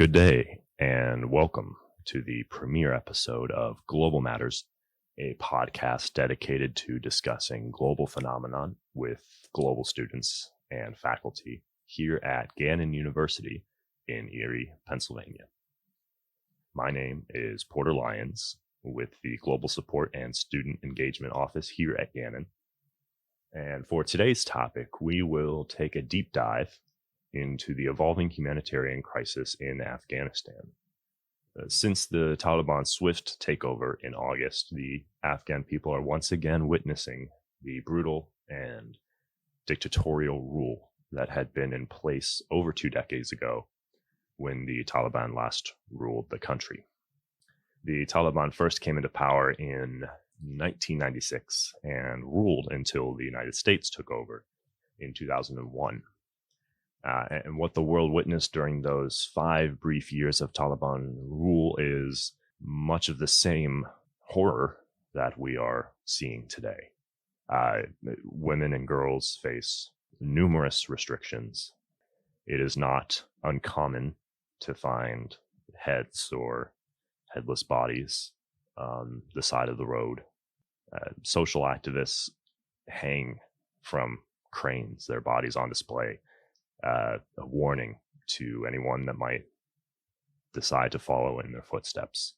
Good day, and welcome to the premiere episode of Global Matters, a podcast dedicated to discussing global phenomenon with global students and faculty here at Gannon University in Erie, Pennsylvania. My name is Porter Lyons with the Global Support and Student Engagement Office here at Gannon. And for today's topic, we will take a deep dive into the evolving humanitarian crisis in Afghanistan. Since the Taliban's swift takeover in August, the Afghan people are once again witnessing the brutal and dictatorial rule that had been in place over 2 decades ago when the Taliban last ruled the country. The Taliban first came into power in 1996 and ruled until the United States took over in 2001. And what the world witnessed during those 5 brief years of Taliban rule is much of the same horror that we are seeing today. Women and girls face numerous restrictions. It is not uncommon to find heads or headless bodies on the side of the road. Social activists hang from cranes, their bodies on display. A warning to anyone that might decide to follow in their footsteps.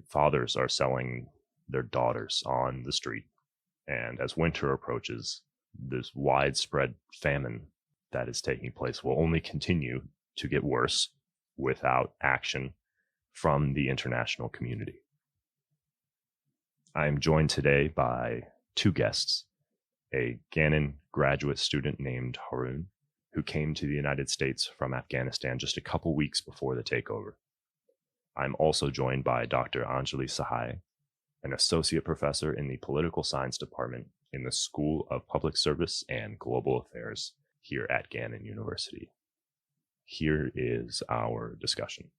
Fathers are selling their daughters on the street. And as winter approaches, this widespread famine that is taking place will only continue to get worse without action from the international community. I am joined today by 2 guests, a Gannon graduate student named Haroon, who came to the United States from Afghanistan just a couple weeks before the takeover. I'm also joined by Dr. Anjali Sahay, an associate professor in the political science department in the School of Public Service and Global Affairs here at Gannon University. Here is our discussion.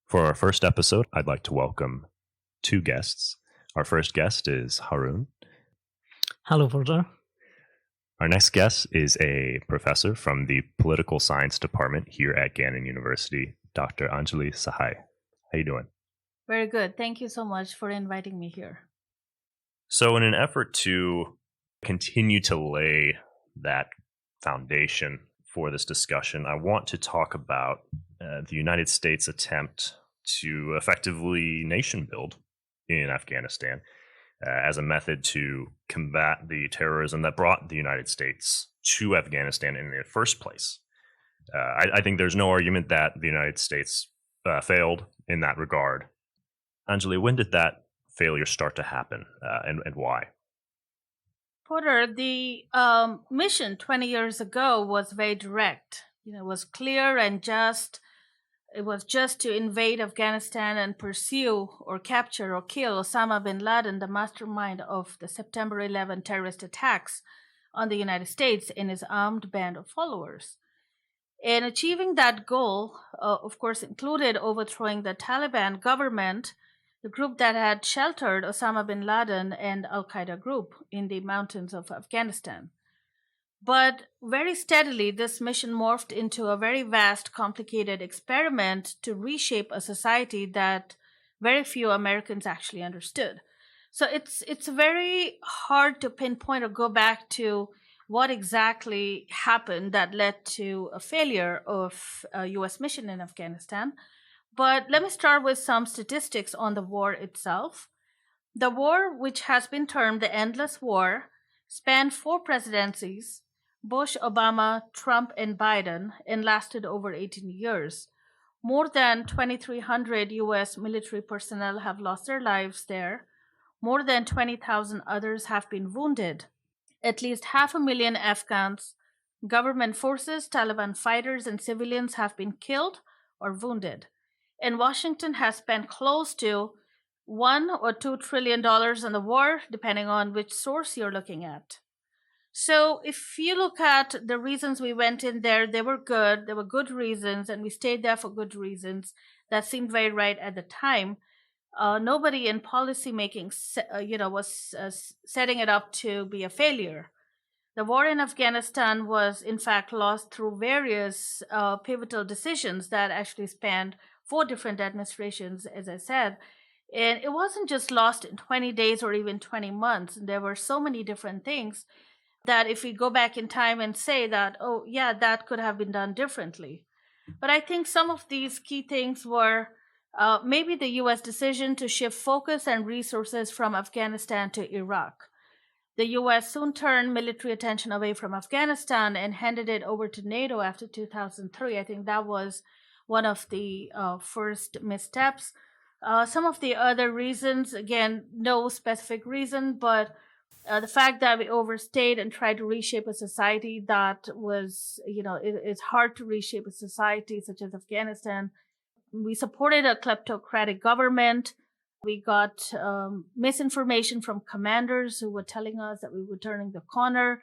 For our first episode, I'd like to welcome 2 guests. Our first guest is Haroon. Hello, Porter. Our next guest is a professor from the Political Science Department here at Gannon University, Dr. Anjali Sahay. How you doing? Very good. Thank you so much for inviting me here. So in an effort to continue to lay that foundation for this discussion, I want to talk about the United States' attempt to effectively nation build in Afghanistan as a method to combat the terrorism that brought the United States to Afghanistan in the first place. I think there's no argument that the United States failed in that regard. Anjali, when did that failure start to happen, and why? Porter, the mission 20 years ago was very direct. It was clear and just. It was just to invade Afghanistan and pursue or capture or kill Osama bin Laden, the mastermind of the September 11 terrorist attacks on the United States and his armed band of followers. And achieving that goal, of course, included overthrowing the Taliban government, the group that had sheltered Osama bin Laden and Al-Qaeda group in the mountains of Afghanistan. But very steadily, this mission morphed into a very vast, complicated experiment to reshape a society that very few Americans actually understood. So it's very hard to pinpoint or go back to what exactly happened that led to a failure of a U.S. mission in Afghanistan. But let me start with some statistics on the war itself. The war, which has been termed the Endless War, spanned 4 presidencies, Bush, Obama, Trump, and Biden, and lasted over 18 years. More than 2,300 U.S. military personnel have lost their lives there. More than 20,000 others have been wounded. At least 500,000 Afghans, government forces, Taliban fighters, and civilians have been killed or wounded. And Washington has spent close to $1 or $2 trillion on the war, depending on which source you're looking at. So if you look at the reasons we went in there, they were good. There were good reasons, and we stayed there for good reasons. That seemed very right at the time. Nobody in policy making, was setting it up to be a failure. The war in Afghanistan was, in fact, lost through various pivotal decisions that actually spanned 4 different administrations, as I said. And it wasn't just lost in 20 days or even 20 months. There were so many different things that if we go back in time and say that, oh, yeah, that could have been done differently. But I think some of these key things were maybe the US decision to shift focus and resources from Afghanistan to Iraq. The US soon turned military attention away from Afghanistan and handed it over to NATO after 2003. I think that was one of the first missteps. Some of the other reasons, again, no specific reason, but the fact that we overstayed and tried to reshape a society that was, it's hard to reshape a society such as Afghanistan. We supported a kleptocratic government. We got misinformation from commanders who were telling us that we were turning the corner.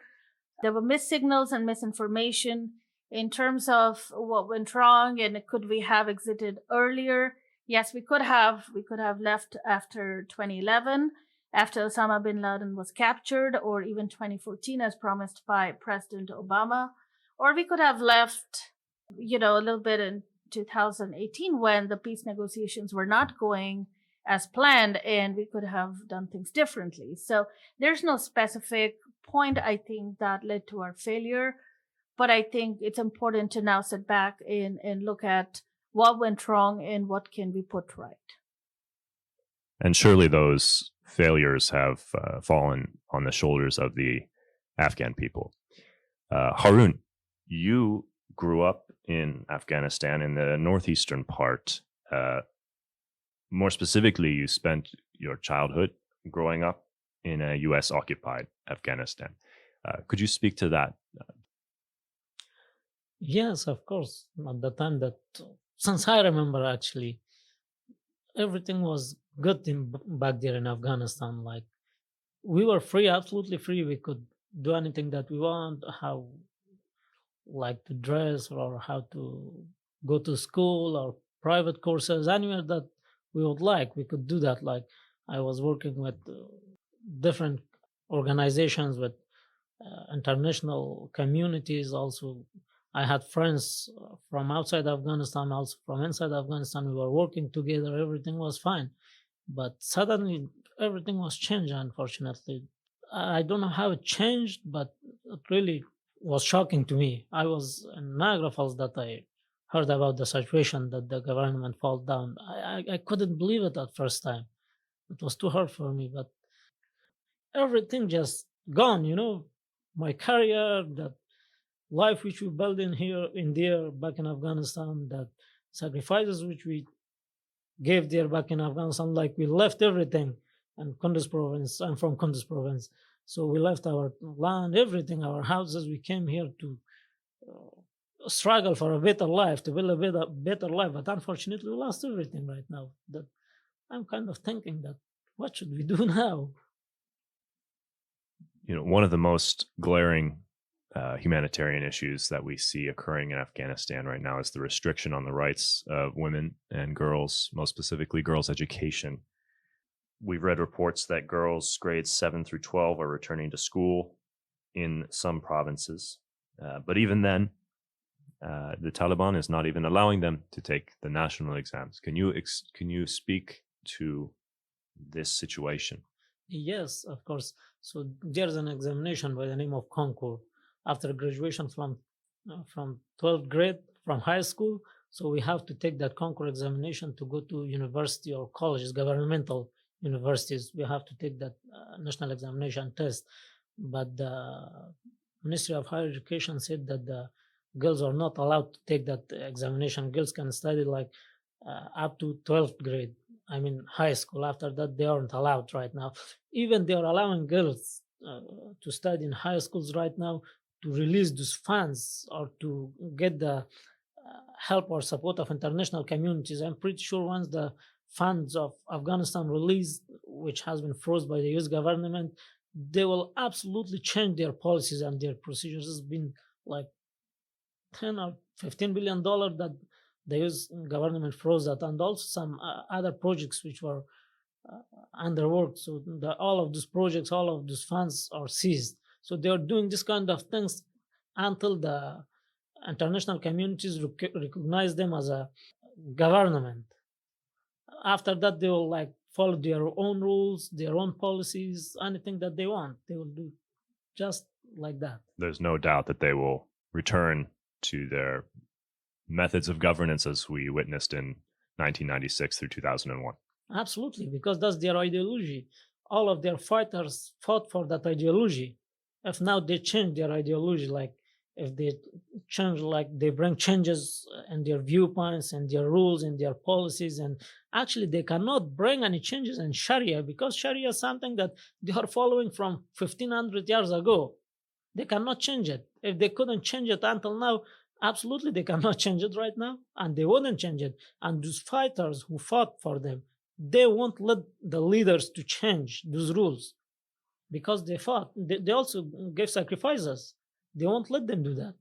There were missed signals and misinformation in terms of what went wrong and could we have exited earlier. Yes, we could have left after 2011, after Osama bin Laden was captured, or even 2014 as promised by President Obama. Or we could have left, a little bit in 2018 when the peace negotiations were not going as planned and we could have done things differently. So there's no specific point, I think, that led to our failure. But I think it's important to now sit back and look at what went wrong and what can be put right. And surely those failures have fallen on the shoulders of the Afghan people. Haroon, you grew up in Afghanistan in the northeastern part. More specifically, you spent your childhood growing up in a U.S.-occupied Afghanistan. Could you speak to that? Yes, of course. At the time that, since I remember, actually, everything was good back there in Afghanistan. Like, we were free, absolutely free. We could do anything that we want, how, like, to dress or how to go to school or private courses, anywhere that we would like. We could do that. Like, I was working with different organizations, with international communities. Also, I had friends from outside Afghanistan, also from inside Afghanistan. We were working together. Everything was fine. But suddenly, everything was changed, unfortunately. I don't know how it changed, but it really was shocking to me. I was in Niagara Falls that I heard about the situation that the government fell down. I couldn't believe it at first time. It was too hard for me, but everything just gone, my career, that life which we built in there back in Afghanistan, that sacrifices which we gave there back in Afghanistan, like we left everything in Kunduz province. I'm from Kunduz province. So we left our land, everything, our houses. We came here to struggle for a better life, to build a better life. But unfortunately, we lost everything right now. That I'm kind of thinking that, what should we do now? One of the most glaring humanitarian issues that we see occurring in Afghanistan right now is the restriction on the rights of women and girls, most specifically girls' education. We've read reports that girls grades 7 through 12 are returning to school in some provinces. But even then, the Taliban is not even allowing them to take the national exams. Can you speak to this situation? Yes, of course. So there's an examination by the name of Concours after graduation from 12th grade from high school. So we have to take that Concours examination to go to university or colleges, governmental universities. We have to take that national examination test. But the Ministry of Higher Education said that the girls are not allowed to take that examination. Girls can study like up to 12th grade. I mean, high school. After that, they aren't allowed right now. Even they are allowing girls to study in high schools right now, to release those funds or to get the help or support of international communities. I'm pretty sure once the funds of Afghanistan released, which has been frozen by the US government, they will absolutely change their policies and their procedures. It's been like 10 or $15 billion that the US government froze that, and also some other projects which were under work. So all of those projects, all of those funds are seized. So they are doing this kind of things until the international communities recognize them as a government. After that, they will like follow their own rules, their own policies, anything that they want. They will do just like that. There's no doubt that they will return to their methods of governance as we witnessed in 1996 through 2001. Absolutely, because that's their ideology. All of their fighters fought for that ideology. If now they change their ideology, like if they change, like they bring changes in their viewpoints and their rules and their policies, and actually they cannot bring any changes in Sharia, because Sharia is something that they are following from 1500 years ago. They cannot change it. If they couldn't change it until now, absolutely they cannot change it right now, and they wouldn't change it. And those fighters who fought for them, they won't let the leaders to change those rules, because they fought. They also gave sacrifices. They won't let them do that.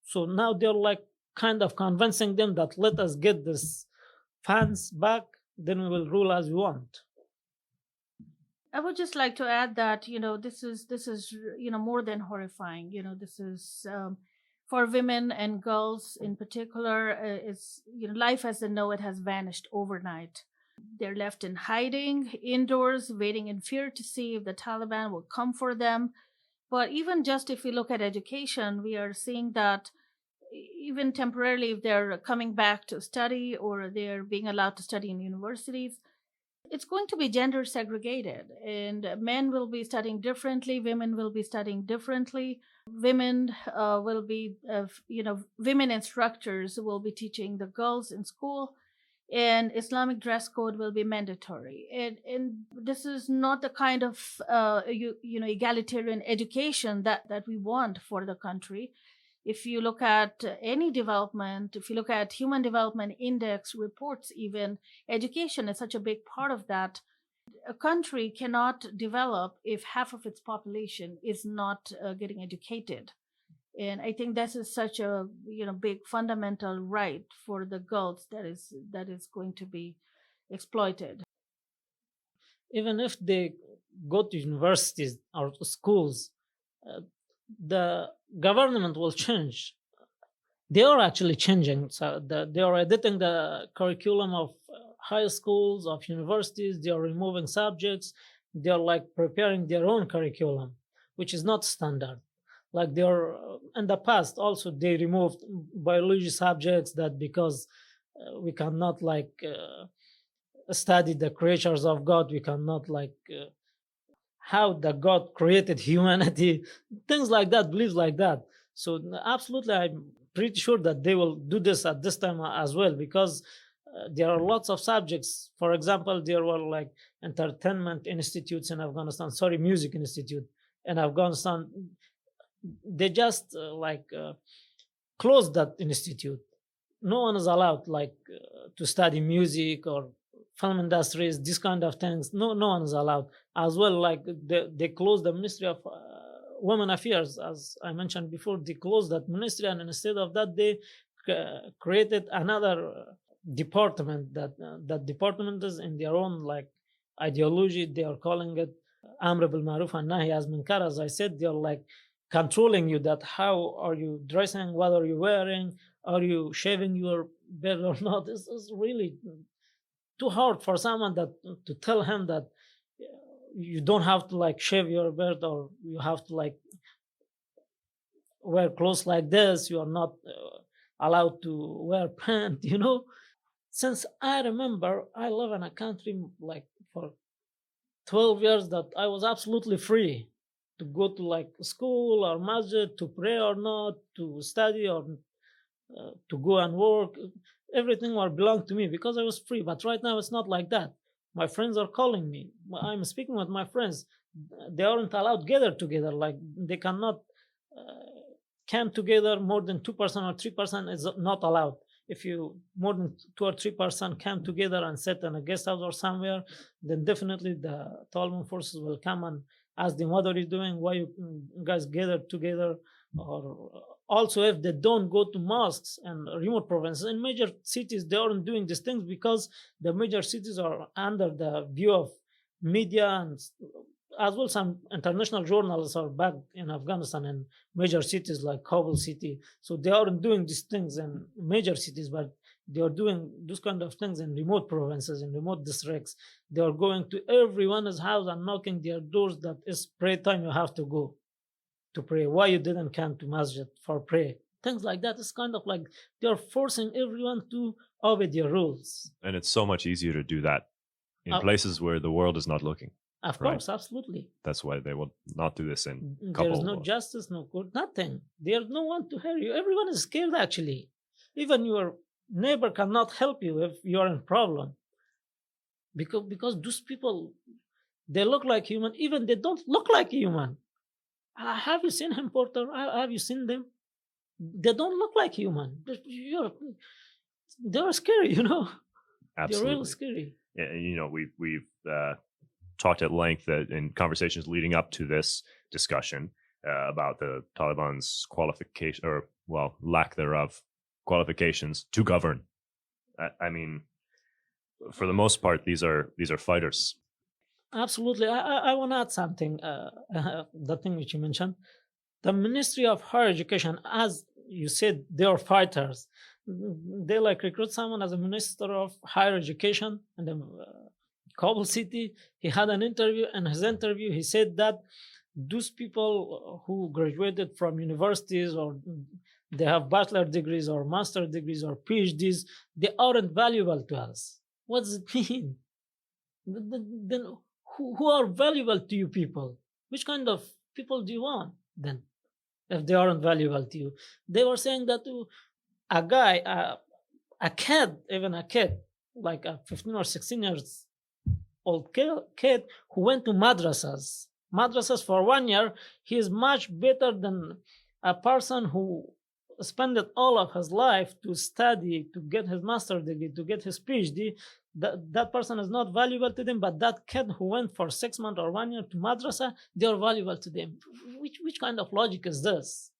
So now they're like kind of convincing them that let us get this funds back, then we will rule as we want. I would just like to add that this is more than horrifying. This is for women and girls in particular. It's life as they know it has vanished overnight. They're left in hiding indoors, waiting in fear to see if the Taliban will come for them. But even just if we look at education, we are seeing that even temporarily, if they're coming back to study or they're being allowed to study in universities, it's going to be gender segregated, and men will be studying differently, women will be studying differently. Women will be, women instructors will be teaching the girls in school, and Islamic dress code will be mandatory. And this is not the kind of egalitarian education that we want for the country. If you look at any development, if you look at Human Development Index reports, even education is such a big part of that. A country cannot develop if half of its population is not getting educated. And I think this is such a big fundamental right for the girls that is going to be exploited. Even if they go to universities or schools, the government will change. They are actually changing. So they are editing the curriculum of high schools, of universities. They are removing subjects. They are like preparing their own curriculum, which is not standard. Like they are in the past also, they removed biology subjects that because we cannot study the creatures of God. We cannot how the God created humanity, things like that, beliefs like that. So absolutely, I'm pretty sure that they will do this at this time as well, because there are lots of subjects. For example, there were entertainment institutes in Afghanistan, music institute in Afghanistan. They just closed that institute. No one is allowed to study music or film industries, this kind of things. No one is allowed. As well, they closed the Ministry of Women Affairs, as I mentioned before. They closed that ministry, and instead of that, they created another department. That department is in their own ideology. They are calling it Amr bil Maruf and Nahi as Munkar. As I said, they are controlling you, that how are you dressing, what are you wearing, are you shaving your beard or not. This is really too hard for someone to tell him that you don't have to shave your beard, or you have to wear clothes like this. You are not allowed to wear pants. Since I remember, I live in a country for 12 years that I was absolutely free to go to school or masjid, to pray or not, to study or to go and work. Everything belonged to me because I was free. But right now it's not like that. My friends are calling me. I'm speaking with my friends. They aren't allowed to gather together. They cannot come together. More than 2% or 3% is not allowed. If you more than 2 or 3% come together and sit in a guest house or somewhere, then definitely the Taliban forces will come and ask them, what are you doing? Why you guys gathered together? Or also, if they don't go to mosques and remote provinces, in major cities, they aren't doing these things because the major cities are under the view of media and as well, some international journalists are back in Afghanistan in major cities like Kabul city. So they aren't doing these things in major cities, but they are doing those kind of things in remote provinces, in remote districts. They are going to everyone's house and knocking their doors that it's prayer time, you have to go to pray. Why you didn't come to masjid for prayer? Things like that. It's kind of like they're forcing everyone to obey their rules. And it's so much easier to do that in places where the world is not looking. Of Right. course, absolutely. That's why they will not do this in There is no justice, no court, nothing. There's no one to hear you. Everyone is scared, actually. Even your neighbor cannot help you if you're in problem. Because those people, they look like human. Even they don't look like human. Have you seen him, Porter? Have you seen them? They don't look like human. They're scary, Absolutely. They're real scary. And, we've talked at length in conversations leading up to this discussion about the Taliban's qualification, or lack thereof, qualifications to govern. I mean, for the most part, these are fighters. Absolutely. I want to add something. The thing which you mentioned, the Ministry of Higher Education, as you said, they are fighters. They recruit someone as a Minister of Higher Education in the Kabul city. He had an interview. In his interview, he said that those people who graduated from universities, or they have bachelor degrees or master degrees or PhDs, they aren't valuable to us. What does it mean? Then who are valuable to you people? Which kind of people do you want then, if they aren't valuable to you? They were saying that to a guy, a kid, like a 15 or 16 years old kid who went to madrasas for 1 year, he is much better than a person who spent all of his life to study, to get his master's degree, to get his PhD. That person is not valuable to them, but that kid who went for 6 months or 1 year to madrasa, they are valuable to them. Which kind of logic is this?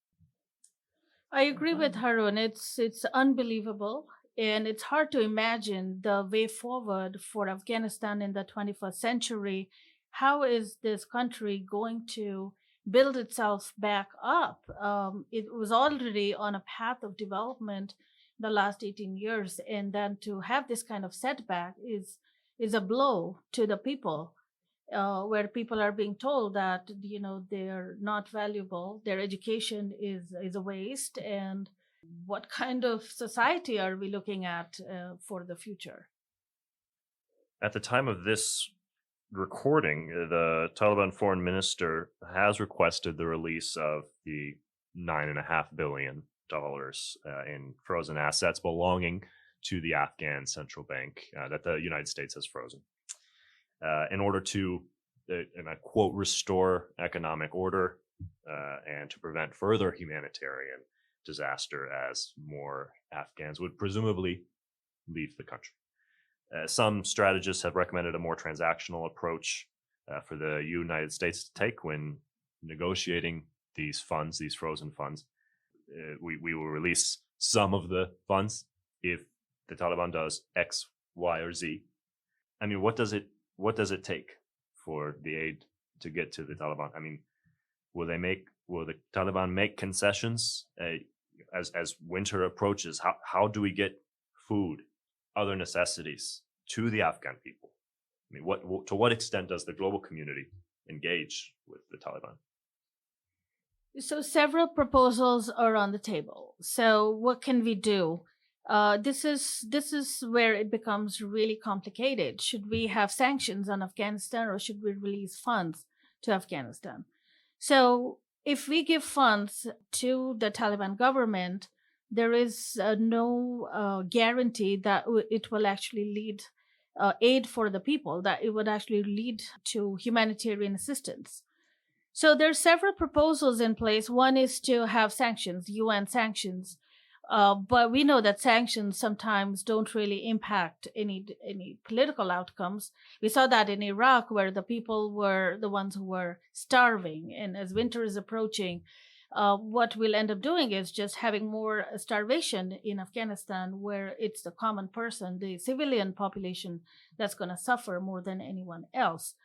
I agree with Haroon. It's unbelievable, and it's hard to imagine the way forward for Afghanistan in the 21st century. How is this country going to build itself back up? It was already on a path of development the last 18 years, and then to have this kind of setback is a blow to the people, where people are being told that they're not valuable, their education is a waste, and what kind of society are we looking at for the future? At the time of this recording, the Taliban foreign minister has requested the release of the $9.5 billion in frozen assets belonging to the Afghan central bank that the United States has frozen, in order to, and I quote, restore economic order and to prevent further humanitarian disaster as more Afghans would presumably leave the country. Some strategists have recommended a more transactional approach for the United States to take when negotiating these funds, these frozen funds. We will release some of the funds if the Taliban does X, Y, or Z. I mean, what does it take for the aid to get to the Taliban? I mean, will the Taliban make concessions as winter approaches? How do we get food, other necessities to the Afghan people? I mean, to what extent does the global community engage with the Taliban? So several proposals are on the table. So what can we do? This is where it becomes really complicated. Should we have sanctions on Afghanistan, or should we release funds to Afghanistan? So if we give funds to the Taliban government, there is no guarantee that it will actually lead aid for the people, that it would actually lead to humanitarian assistance. So there are several proposals in place. One is to have sanctions, UN sanctions, but we know that sanctions sometimes don't really impact any political outcomes. We saw that in Iraq, where the people were the ones who were starving, and as winter is approaching, what we'll end up doing is just having more starvation in Afghanistan, where it's the common person, the civilian population, that's going to suffer more than anyone else.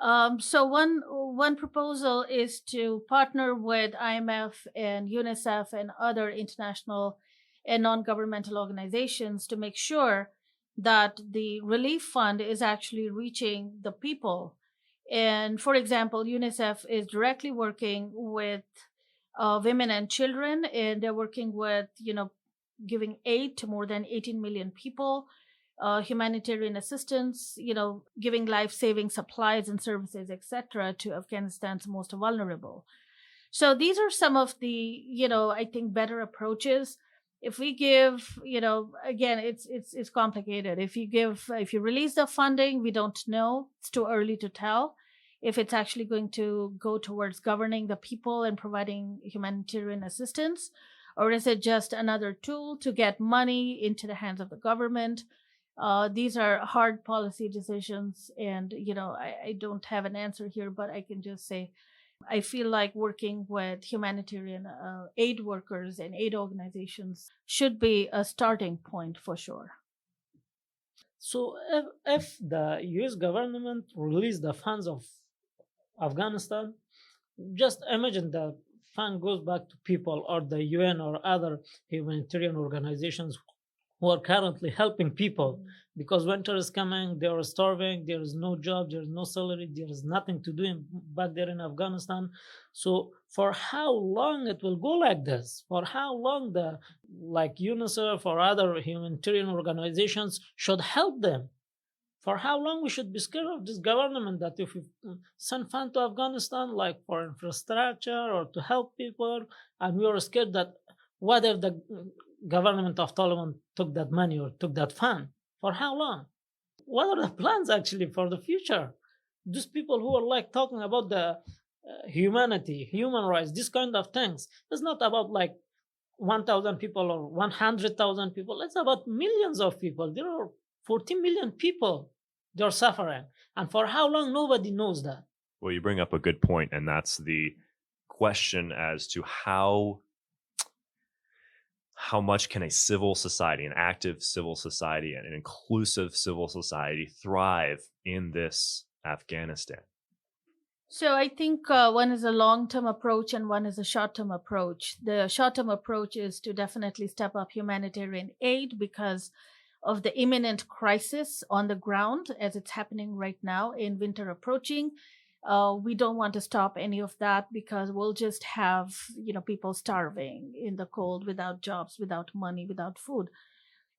So one proposal is to partner with IMF and UNICEF and other international and non-governmental organizations to make sure that the relief fund is actually reaching the people. And for example, UNICEF is directly working with women and children, and they're working with, giving aid to more than 18 million people, humanitarian assistance, giving life-saving supplies and services, etc., to Afghanistan's most vulnerable. So these are some of the, I think better approaches. If we give, again, it's complicated. If you release the funding, we don't know. It's too early to tell if it's actually going to go towards governing the people and providing humanitarian assistance, or is it just another tool to get money into the hands of the government? These are hard policy decisions, and I don't have an answer here, but I can just say I feel like working with humanitarian aid workers and aid organizations should be a starting point for sure. So if the US government released the funds of Afghanistan, just imagine the fund goes back to people or the UN or other humanitarian organizations who are currently helping people, because winter is coming, they are starving, there is no job, there is no salary, there is nothing to do back there in Afghanistan. So for how long it will go like this? For how long the like UNICEF or other humanitarian organizations should help them? For how long we should be scared of this government that if we send funds to Afghanistan, like for infrastructure or to help people, and we are scared that what if the government of Taliban took that money or took that fund? For how long? What are the plans actually for the future? These people who are like talking about the humanity, human rights, this kind of things, it's not about like 1,000 people or 100,000 people. It's about millions of people. There are 14 million people. They're suffering. And for how long? Nobody knows that. Well, you bring up a good point, and that's the question as to how much can a civil society, an active civil society, and an inclusive civil society thrive in this Afghanistan? So I think one is a long-term approach and one is a short-term approach. The short-term approach is to definitely step up humanitarian aid because of the imminent crisis on the ground as it's happening right now in winter approaching. We don't want to stop any of that because we'll just have, people starving in the cold without jobs, without money, without food.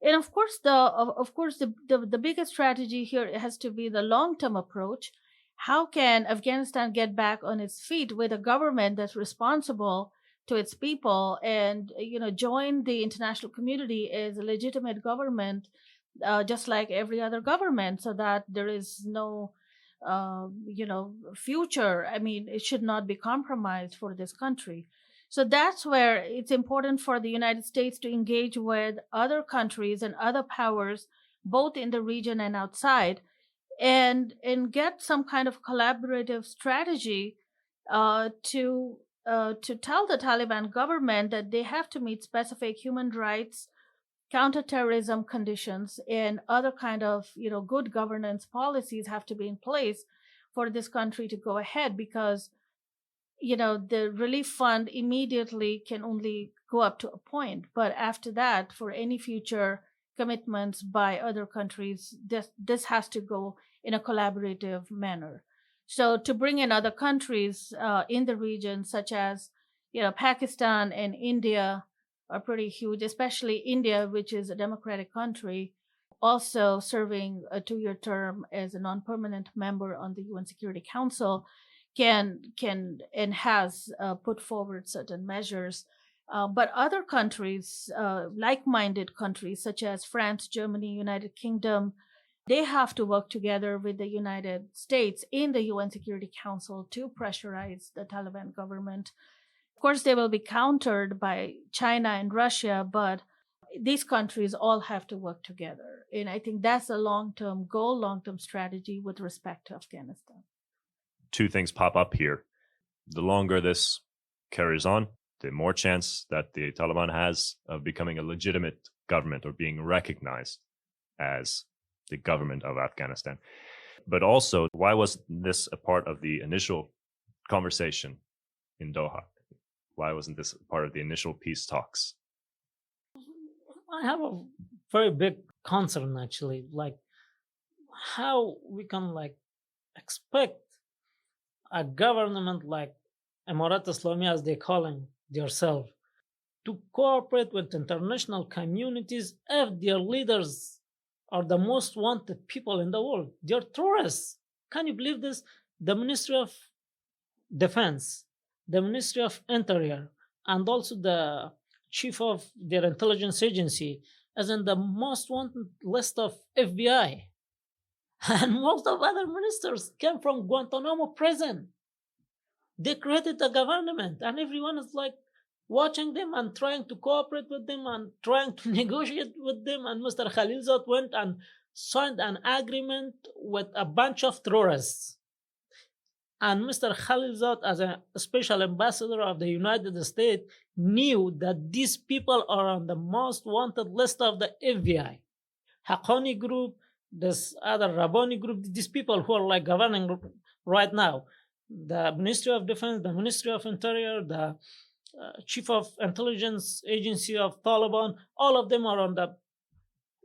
And of course, the biggest strategy here has to be the long-term approach. How can Afghanistan get back on its feet with a government that's responsible to its people and, join the international community as a legitimate government, just like every other government, so that there is no, future. I mean, it should not be compromised for this country. So that's where it's important for the United States to engage with other countries and other powers, both in the region and outside, and get some kind of collaborative strategy to tell the Taliban government that they have to meet specific human rights, counterterrorism conditions, and other kind of good governance policies have to be in place for this country to go ahead, because the relief fund immediately can only go up to a point, but after that, for any future commitments by other countries, this has to go in a collaborative manner. So to bring in other countries in the region, such as Pakistan and India, are pretty huge, especially India, which is a democratic country, also serving a 2-year term as a non-permanent member on the UN Security Council, can and has put forward certain measures. But other countries, like-minded countries such as France, Germany, United Kingdom, they have to work together with the United States in the UN Security Council to pressurize the Taliban government. Of course, they will be countered by China and Russia, but these countries all have to work together. And I think that's a long-term goal, long-term strategy with respect to Afghanistan. Two things pop up here. The longer this carries on, the more chance that the Taliban has of becoming a legitimate government or being recognized as the government of Afghanistan. But also, why was this a part of the initial conversation in Doha? Why wasn't this part of the initial peace talks? I have a very big concern actually, like how we can like expect a government like Emirat Islami, as they calling themselves, to cooperate with international communities if their leaders are the most wanted people in the world. They're tourists. Can you believe this? The Ministry of Defense, the Ministry of Interior, and also the chief of their intelligence agency is in the most wanted list of FBI. And most of other ministers came from Guantanamo prison. They created a government, and everyone is like watching them and trying to cooperate with them and trying to negotiate with them. And Mr. Khalilzad went and signed an agreement with a bunch of terrorists. And Mr. Khalilzad, as a special ambassador of the United States, knew that these people are on the most wanted list of the FBI. Haqqani group, this other Rabbani group, these people who are like governing right now, the Ministry of Defense, the Ministry of Interior, the Chief of Intelligence Agency of Taliban, all of them are on the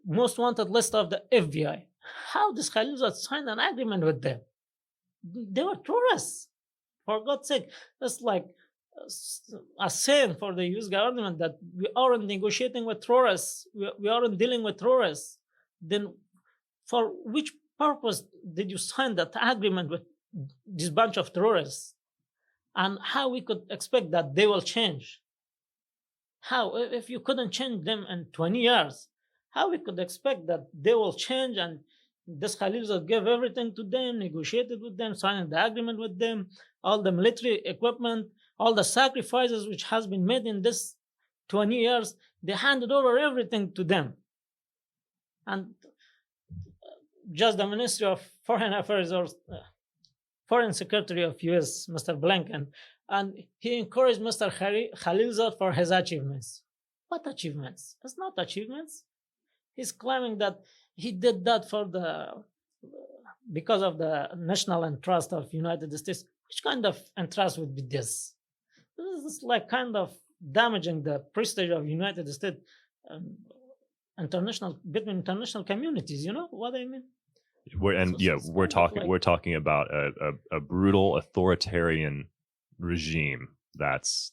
most wanted list of the FBI. How does Khalilzad sign an agreement with them? They were tourists, for God's sake. That's like a sin for the US government that we aren't negotiating with terrorists, we aren't dealing with terrorists. Then for which purpose did you sign that agreement with this bunch of terrorists? And how we could expect that they will change? How, if you couldn't change them in 20 years, how we could expect that they will change? And this Khalilzad gave everything to them, negotiated with them, signed the agreement with them, all the military equipment, all the sacrifices which has been made in this 20 years, they handed over everything to them. And just the Ministry of Foreign Affairs or Foreign Secretary of US, Mr. Blinken, and he encouraged Mr. Khalilzad for his achievements. What achievements? It's not achievements. He's claiming that he did that because of the national interest of United States. Which kind of interest would be this? This is like kind of damaging the prestige of United States between international communities. You know what I mean? We're talking about a brutal authoritarian regime that's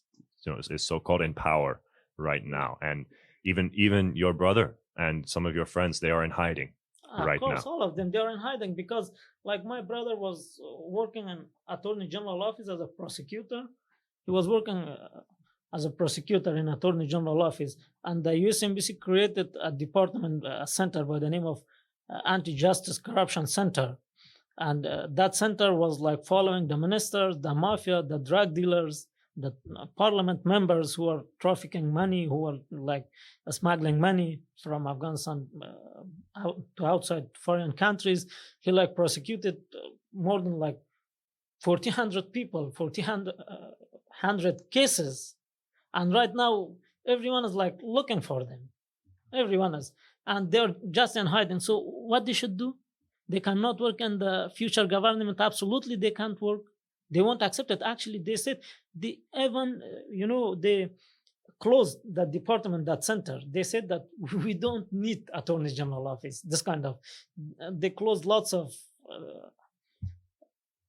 is so-called in power right now, and even your brother and some of your friends, they are in hiding right now. Of course, all of them, they are in hiding because, like, my brother was working in Attorney General office as a prosecutor. He was working as a prosecutor in Attorney General office, and the US Embassy created a department, a center by the name of Anti-Justice Corruption Center. And that center was like following the ministers, the mafia, the drug dealers, the parliament members who are trafficking money, who are like smuggling money from Afghanistan to outside foreign countries. He like prosecuted more than like 1,400 people, 1,400 cases. And right now, everyone is like looking for them. Everyone is. And they're just in hiding. So what they should do? They cannot work in the future government. Absolutely, they can't work. They won't accept it. Actually, they said they even, they closed the department, that center. They said that we don't need Attorney General office. This kind of, they closed lots of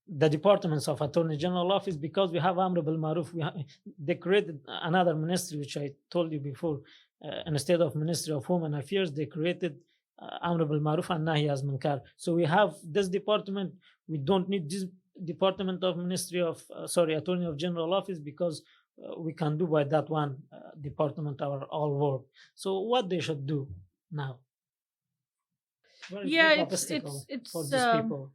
the departments of Attorney General office because we have Amr bil Maruf. They created another ministry, which I told you before. Instead of Ministry of Home Affairs, they created Amr bil Maruf and Nahi az Munkar. So we have this department. We don't need this department of Attorney of General Office because we can do by that one department our all work. So what they should do now? It's for these people.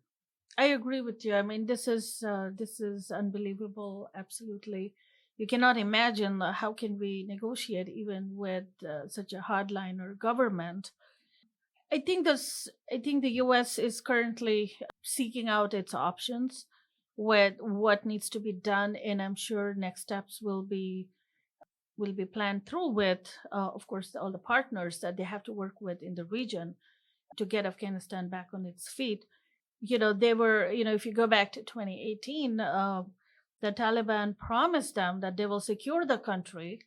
I agree with you. I mean, this is unbelievable. Absolutely. You cannot imagine how can we negotiate even with such a hardliner government. I think the U.S. is currently seeking out its options with what needs to be done, and I'm sure next steps will be planned through with, of course, all the partners that they have to work with in the region to get Afghanistan back on its feet. they were, if you go back to 2018, the Taliban promised them that they will secure the country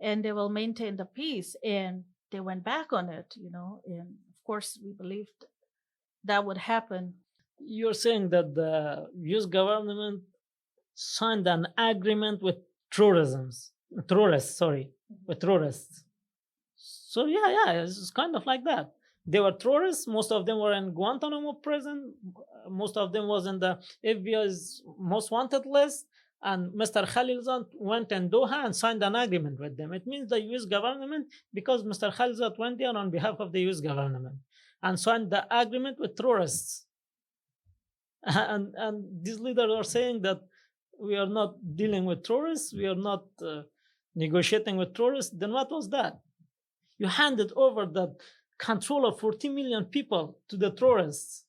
and they will maintain the peace. And they went back on it, and of course, we believed that would happen. You're saying that the US government signed an agreement with tourists. So yeah, it's kind of like that. They were tourists. Most of them were in Guantanamo prison. Most of them was in the FBI's most wanted list. And Mr. Khalilzad went in Doha and signed an agreement with them. It means the US government, because Mr. Khalilzad went there on behalf of the US government and signed the agreement with tourists. And these leaders are saying that we are not dealing with tourists, we are not negotiating with tourists. Then what was that? You handed over the control of 40 million people to the tourists.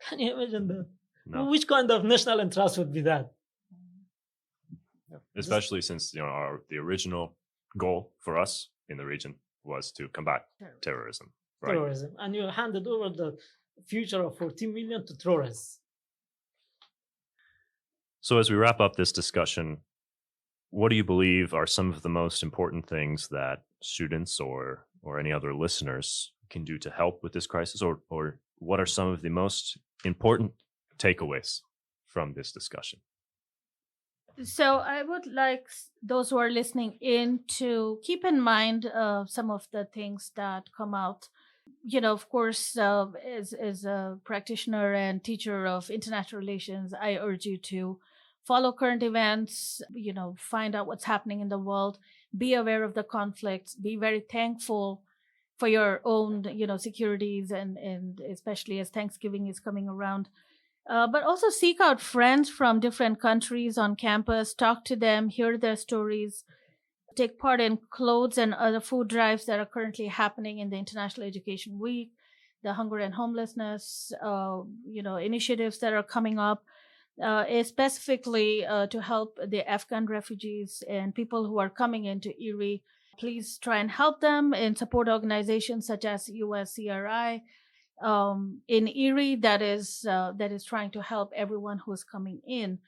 Can you imagine that? No. Which kind of national interest would be that? Especially since the original goal for us in the region was to combat terrorism, right? Terrorism, and you handed over the future of 14 million to tourists. So as we wrap up this discussion, what do you believe are some of the most important things that students or any other listeners can do to help with this crisis, or what are some of the most important takeaways from this discussion? So I would like those who are listening in to keep in mind some of the things that come out. Of course, as a practitioner and teacher of international relations, I urge you to follow current events, find out what's happening in the world, be aware of the conflicts, be very thankful for your own, securities, and especially as Thanksgiving is coming around. But also seek out friends from different countries on campus, talk to them, hear their stories, take part in clothes and other food drives that are currently happening in the International Education Week, the hunger and homelessness, initiatives that are coming up, specifically to help the Afghan refugees and people who are coming into Erie. Please try and help them and support organizations such as USCRI in Erie that is trying to help everyone who is coming in.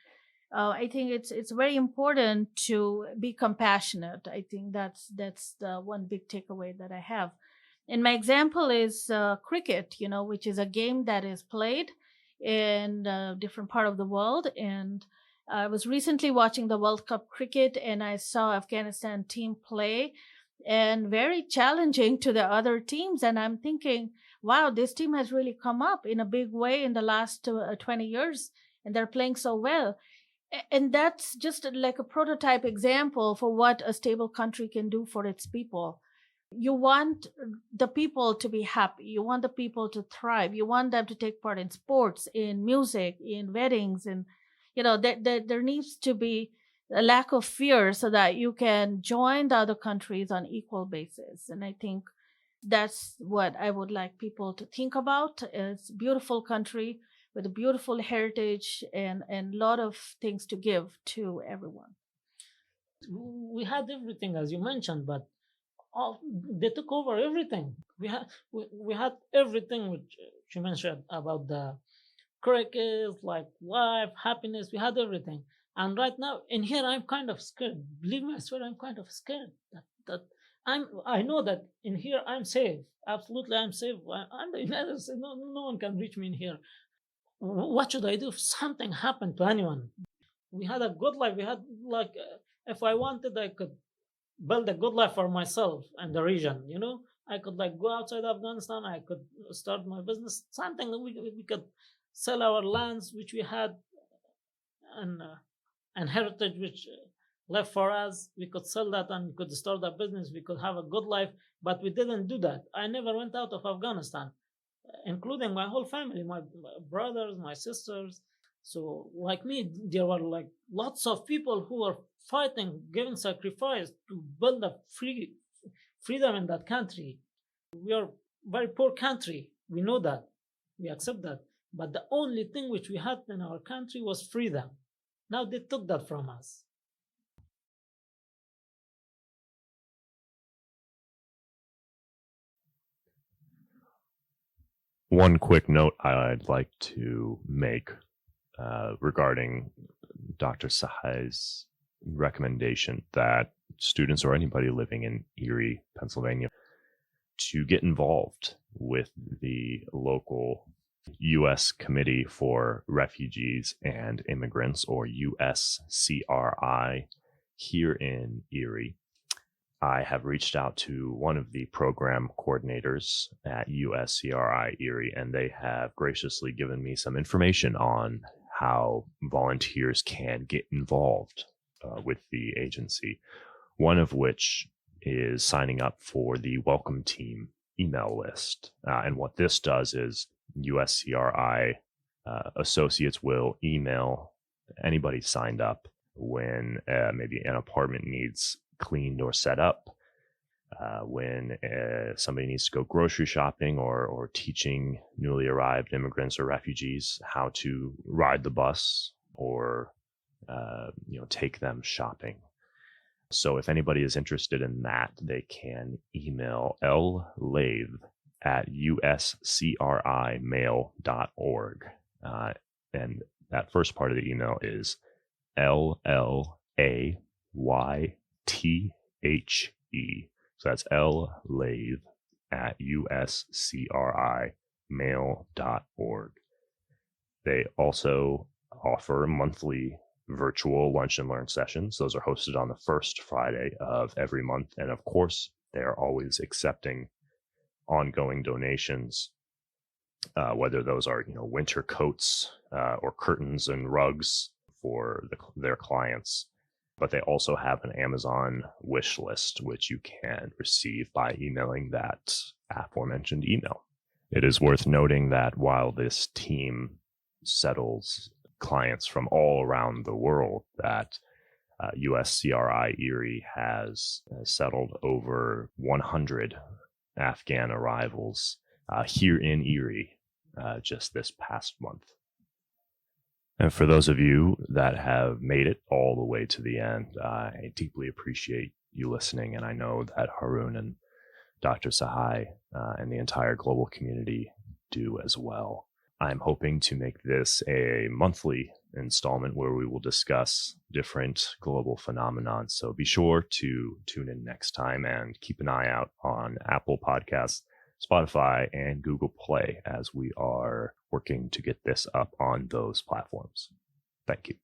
I think it's very important to be compassionate. I think that's the one big takeaway that I have. And my example is cricket, which is a game that is played in a different part of the world. And I was recently watching the World Cup cricket, and I saw Afghanistan team play, and very challenging to the other teams. And I'm thinking, wow, this team has really come up in a big way in the last 20 years, and they're playing so well. And that's just like a prototype example for what a stable country can do for its people. You want the people to be happy. You want the people to thrive. You want them to take part in sports, in music, in weddings. And, there needs to be a lack of fear so that you can join the other countries on equal basis. And I think that's what I would like people to think about. It's a beautiful country with a beautiful heritage and a lot of things to give to everyone. We had everything, as you mentioned, but they took over everything. We had everything which you mentioned about the cricket, like life, happiness. We had everything, and right now in here, I'm kind of scared. Believe me, I swear, I'm kind of scared that I know that in here I'm safe. Absolutely, I'm safe. I'm the United States. No one can reach me in here. What should I do if something happened to anyone? We had a good life. We had if I wanted, I could build a good life for myself and the region. I could go outside Afghanistan. I could start my business. Something that we could sell our lands, which we had, and heritage which left for us. We could sell that and we could start a business. We could have a good life, but we didn't do that. I never went out of Afghanistan, including my whole family, my brothers, my sisters. So like me, there were lots of people who were fighting, giving sacrifice to build a freedom in that country. We are a very poor country. We know that. We accept that. But the only thing which we had in our country was freedom. Now they took that from us. One quick note I'd like to make regarding Dr. Sahay's recommendation that students or anybody living in Erie, Pennsylvania, to get involved with the local U.S. Committee for Refugees and Immigrants, or USCRI, here in Erie. I have reached out to one of the program coordinators at USCRI Erie, and they have graciously given me some information on how volunteers can get involved with the agency, one of which is signing up for the Welcome Team email list. And what this does is USCRI associates will email anybody signed up when maybe an apartment needs cleaned or set up, when somebody needs to go grocery shopping or teaching newly arrived immigrants or refugees how to ride the bus or take them shopping. So if anybody is interested in that, they can email llaythe at uscrimail.org. And that first part of the email is llaythe. So that's llaythe at uscrimail.org. They also offer monthly virtual lunch and learn sessions. Those are hosted on the first Friday of every month. And of course, they are always accepting ongoing donations, whether those are winter coats or curtains and rugs for their clients. But they also have an Amazon wish list, which you can receive by emailing that aforementioned email. It is worth noting that while this team settles clients from all around the world, that USCRI Erie has settled over 100 Afghan arrivals here in Erie just this past month. And for those of you that have made it all the way to the end, I deeply appreciate you listening. And I know that Haroon and Dr. Sahay and the entire global community do as well. I'm hoping to make this a monthly installment where we will discuss different global phenomenon. So be sure to tune in next time and keep an eye out on Apple Podcasts, Spotify, and Google Play as we are working to get this up on those platforms. Thank you.